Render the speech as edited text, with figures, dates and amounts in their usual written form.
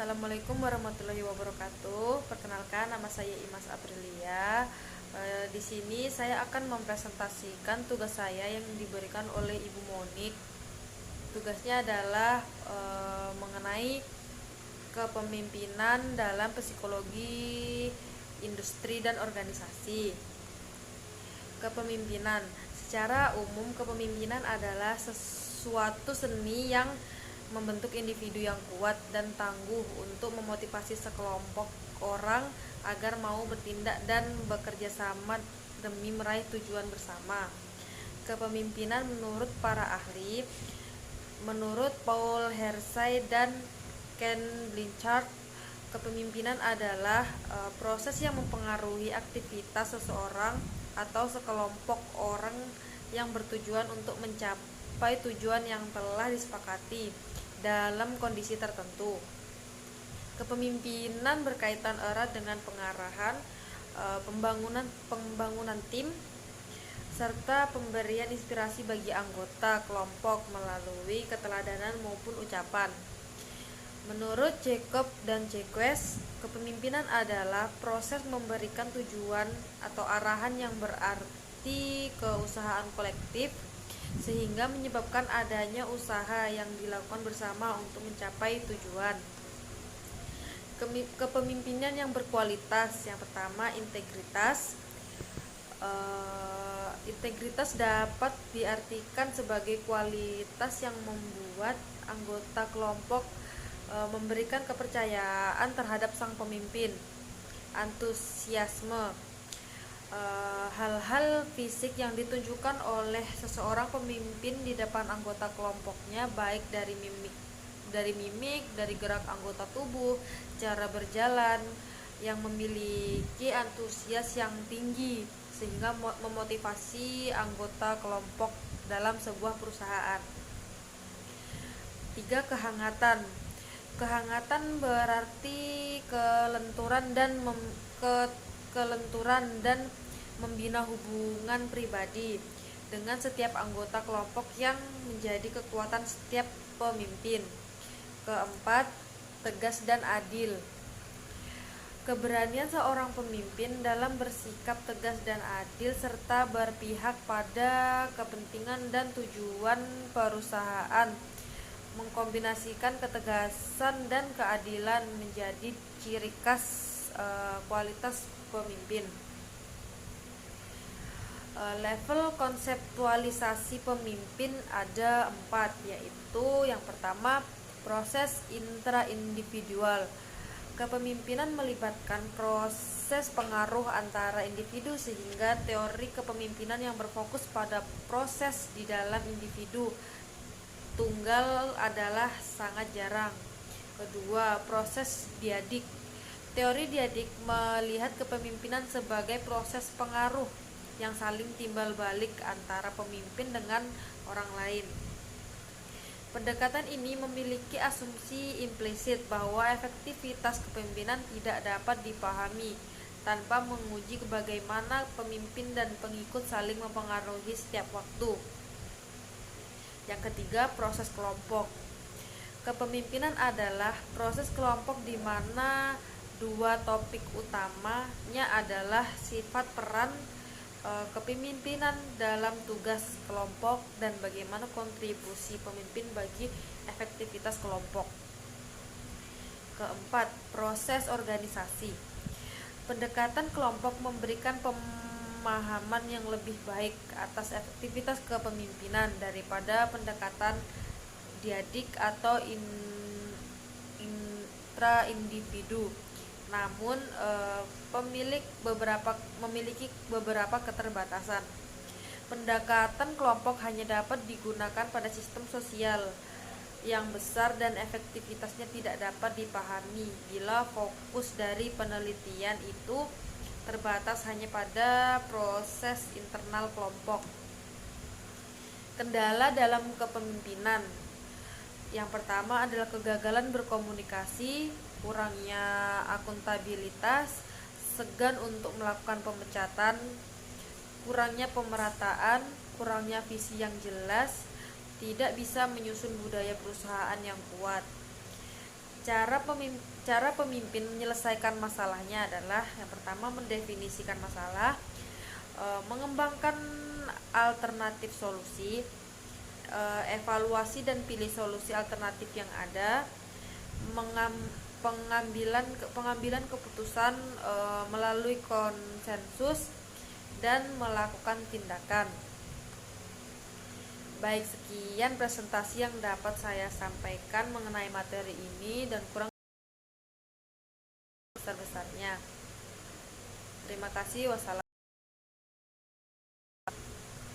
Assalamualaikum warahmatullahi wabarakatuh. Perkenalkan, nama saya Imas Aprilia. Di sini saya akan mempresentasikan tugas saya yang diberikan oleh Ibu Monik. Tugasnya adalah mengenai kepemimpinan dalam psikologi industri dan organisasi. Kepemimpinan, secara umum kepemimpinan adalah sesuatu seni yang membentuk individu yang kuat dan tangguh untuk memotivasi sekelompok orang agar mau bertindak dan bekerja sama demi meraih tujuan bersama. Kepemimpinan menurut para ahli, menurut Paul Hersey dan Ken Blanchard, kepemimpinan adalah proses yang mempengaruhi aktivitas seseorang atau sekelompok orang yang bertujuan untuk mencapai tujuan yang telah disepakati dalam kondisi tertentu. Kepemimpinan berkaitan erat dengan pengarahan, pembangunan tim, serta pemberian inspirasi bagi anggota kelompok melalui keteladanan maupun ucapan. Menurut Jacob dan Jacques, kepemimpinan adalah proses memberikan tujuan atau arahan yang berarti keusahaan kolektif sehingga menyebabkan adanya usaha yang dilakukan bersama untuk mencapai tujuan. Kepemimpinan yang berkualitas, yang pertama integritas. Integritas dapat diartikan sebagai kualitas yang membuat anggota kelompok memberikan kepercayaan terhadap sang pemimpin. Antusiasme, hal-hal fisik yang ditunjukkan oleh seseorang pemimpin di depan anggota kelompoknya, baik dari mimik, dari gerak anggota tubuh, cara berjalan yang memiliki antusias yang tinggi sehingga memotivasi anggota kelompok dalam sebuah perusahaan. 3. Kehangatan. Kehangatan berarti kelenturan dan membina hubungan pribadi dengan setiap anggota kelompok yang menjadi kekuatan setiap pemimpin. 4. Tegas dan adil. Keberanian seorang pemimpin dalam bersikap tegas dan adil serta berpihak pada kepentingan dan tujuan perusahaan, mengkombinasikan ketegasan dan keadilan menjadi ciri khas kualitas pemimpin. Level konseptualisasi pemimpin ada 4, yaitu yang pertama proses intra-individual. Kepemimpinan melibatkan proses pengaruh antara individu sehingga teori kepemimpinan yang berfokus pada proses di dalam individu tunggal adalah sangat jarang. Kedua, proses diadik. Teori diadik melihat kepemimpinan sebagai proses pengaruh yang saling timbal balik antara pemimpin dengan orang lain. Pendekatan ini memiliki asumsi implisit bahwa efektivitas kepemimpinan tidak dapat dipahami tanpa menguji bagaimana pemimpin dan pengikut saling mempengaruhi setiap waktu. Yang ketiga, proses kelompok. Kepemimpinan adalah proses kelompok di mana dua topik utamanya adalah sifat peran kepemimpinan dalam tugas kelompok dan bagaimana kontribusi pemimpin bagi efektivitas kelompok. Keempat, proses organisasi. Pendekatan kelompok memberikan pemahaman yang lebih baik atas efektivitas kepemimpinan daripada pendekatan diadik atau intra-individu. Namun memiliki beberapa keterbatasan. Pendekatan kelompok hanya dapat digunakan pada sistem sosial yang besar dan efektivitasnya tidak dapat dipahami bila fokus dari penelitian itu terbatas hanya pada proses internal kelompok. Kendala dalam kepemimpinan. Yang pertama adalah kegagalan berkomunikasi, kurangnya akuntabilitas, segan untuk melakukan pemecatan, kurangnya pemerataan, kurangnya visi yang jelas, tidak bisa menyusun budaya perusahaan yang kuat. Cara pemimpin menyelesaikan masalahnya adalah yang pertama mendefinisikan masalah, mengembangkan alternatif solusi, evaluasi dan pilih solusi alternatif yang ada, pengambilan keputusan melalui konsensus, dan melakukan tindakan. Baik, sekian presentasi yang dapat saya sampaikan mengenai materi ini dan kurang besar-besarnya. Terima kasih. Wassalamualaikum.